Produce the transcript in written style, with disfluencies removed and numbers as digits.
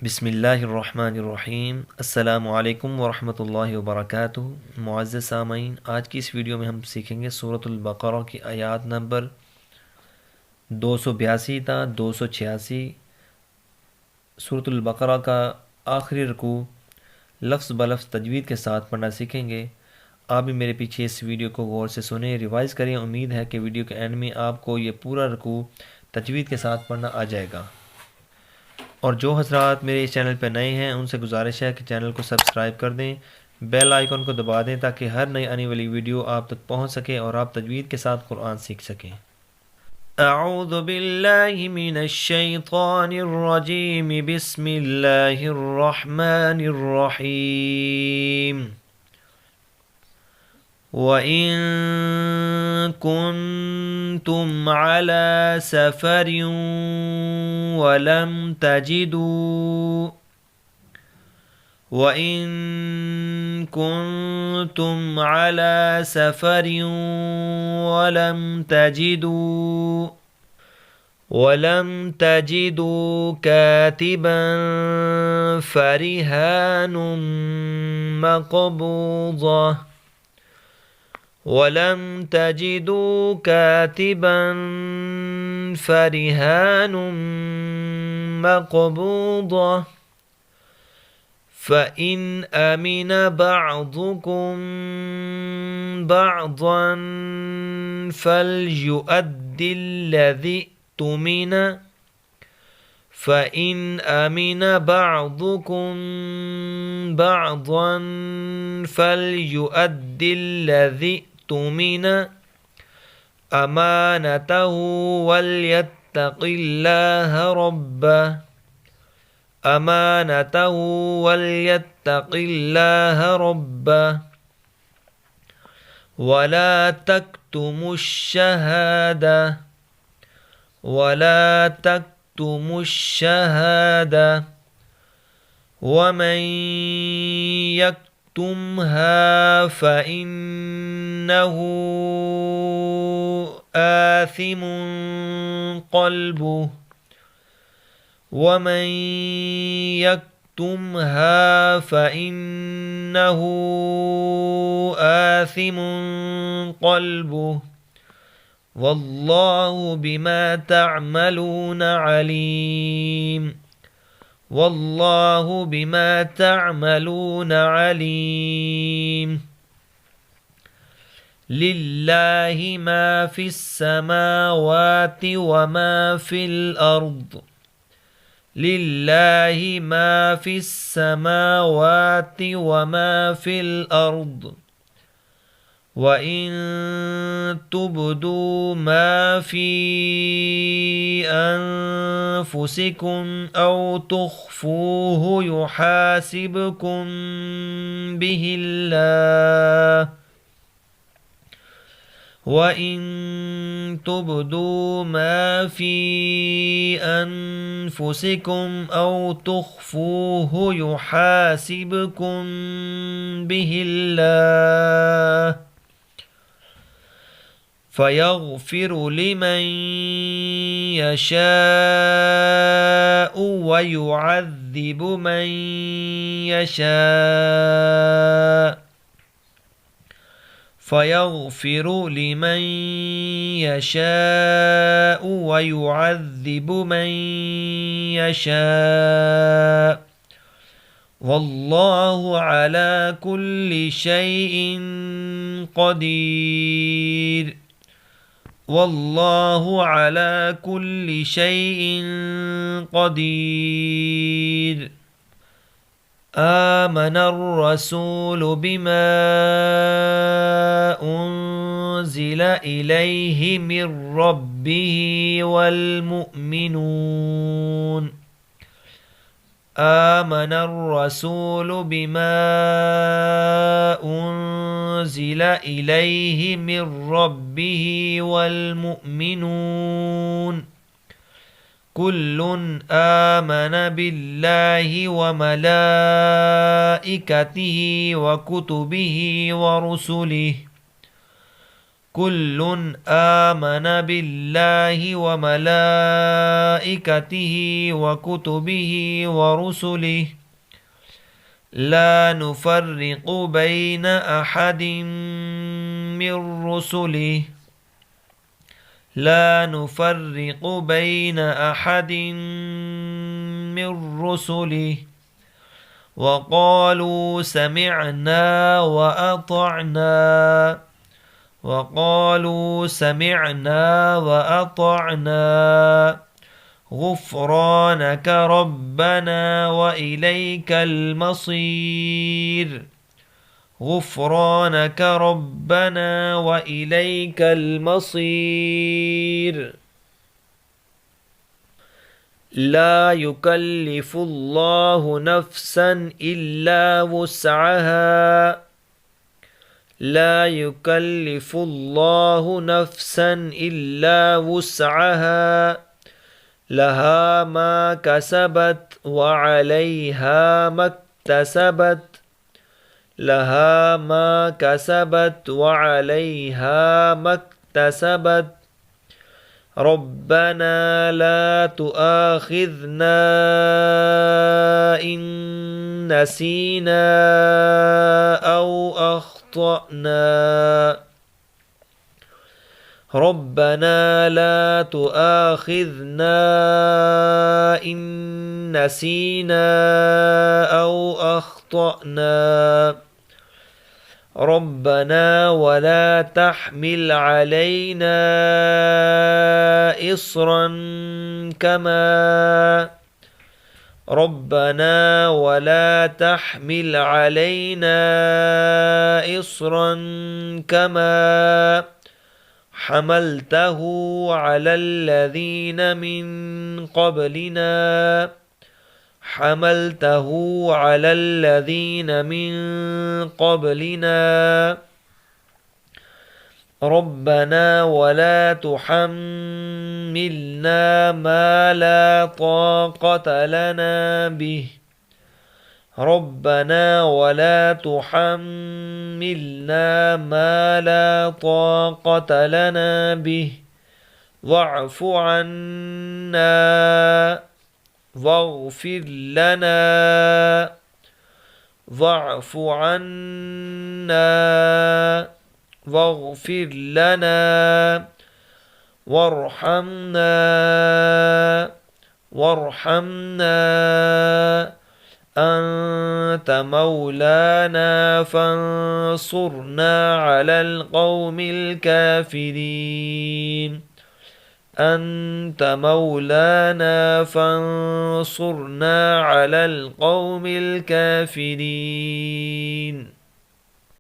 बिस्मिल्लाहिर्रहमानिर्रहीम अस्सलामु अलैकुम वरहमतुल्लाहि वबरकातुहू। मुअज़्ज़ज़ सामईन, आज की इस वीडियो में हम सीखेंगे सूरतुल बक़रा की आयत नंबर 282 था 286। सूरतुल बक़रा का आखिरी रुकू लफ्ज़ ब लफ्ज़ तजवीद के साथ पढ़ना सीखेंगे। आप भी मेरे पीछे इस वीडियो को गौर से सुने, रिवाइज़ करें। उम्मीद है कि वीडियो के एंड में आपको ये पूरा रुकू तजवीद के साथ पढ़ना आ जाएगा। और जो हजरात मेरे इस चैनल पर नए हैं उनसे गुजारिश है कि चैनल को सब्सक्राइब कर दें, बेल आइकन को दबा दें ताकि हर नई आने वाली वीडियो आप तक पहुंच सके और आप तजवीद के साथ कुरान सीख सकें। अऊज़ु बिल्लाहि मिनश शैतानिर रजीम, बिस्मिल्लाहिर रहमानिर रहीम। वइन कुन्तुम अला सफरिन वलम तजिदू वइन कुन्तुम अला सफरिन वलम तजिदू कातिबन फरिहानुम मक़बूज़ा वलम तजिदू कातिबन फरिहानुम मक़बूज़ा फ़इन अमिन बअदुकुम बअदन फ़लयुअद्दिल्लज़ी तुमिन फ़इन अमिन बअदुकुम बअदन फ़लयुअद्दिल्लज़ी तुमिन अमानतहु वल्यत्तक़िल्लाह रब्बह अमानतहु वल्यत्तक़िल्लाह रब्बह वला तक्तुमुश्शहादा वमन यक्तुमहा फ़इन्नहु आथिमुन क़ल्बुहु वमन यक्तुमहा फ़इन्नहु आथिमुन क़ल्बुहु वल्लाहु बिमा तअमलून अलीम। वल्लाहु बिमा तअमलून अलीम। लिल्लाहि मा फिस समावाति व मा फिल अर्द लिल्लाहि मा फिस समावाति व मा फिल अर्द व इन तुबदू मा फी अनफुसिकुम औ तुख्फूहु युहासिबकुम बिहिल्लाह वइन तुबदू मा फी अनफुसिकुम औ तुख्फूहु युहासिबकुम बिहिल्लाह फ़यग़फ़िरु लिमन यशाअ व युअज़्ज़िबु मन यशाअ फ़यग़फ़िरु लिमन यशाअ व युअज़्ज़िबु मन यशाअ वल्लाहु अला कुल्लि शैइन क़दीर। वल्लाहु अला कुल्लि शैइन क़दीर। आमनर रसूलु बिमा उन्ज़िल इलैहि मिर रब्बिहि वल मुअ्मिनून आमनर रसूलु बिमा उन्ज़िल इलैहि मिर रब्बिहि वल मुअ्मिनून कुल्लुन आमन बिल्लाहि व मलाइकतिहि व कुतुबिहि व रुसुलिहि كل آمن بالله وملائكته وكتبه ورسله لا نفرق بين أحد من رسله لا نفرق بين أحد من رسله وقالوا سمعنا وأطعنا وقالوا سمعنا وأطعنا غفرانك ربنا وإليك المصير غفرانك ربنا وإليك المصير لا يكلف الله نفسا إلا وسعها لا يكلف الله نفسا إلا وسعها لها ما كسبت وعليها ما اكتسبت لها ما كسبت وعليها ما اكتسبت ربنا لا تؤاخذنا إن نسينا أو أخطأنا ربنا لا تؤاخذنا إن نسينا أو أخطأنا ربنا ولا تحمل علينا إصرا كما ربنا ولا تحمل علينا إصرا كما حملته على الذين من قبلنا حملته على الذين من قبلنا ربنا ولا تحملنا ما لا طاقة لنا به ربنا ولا تحملنا ما لا طاقة لنا به واعف عنا واغفر لنا واعف عنا واغفر لنا وارحمنا أنت مولانا فانصرنا على القوم الكافرين أنت مولانا فانصرنا على القوم الكافرين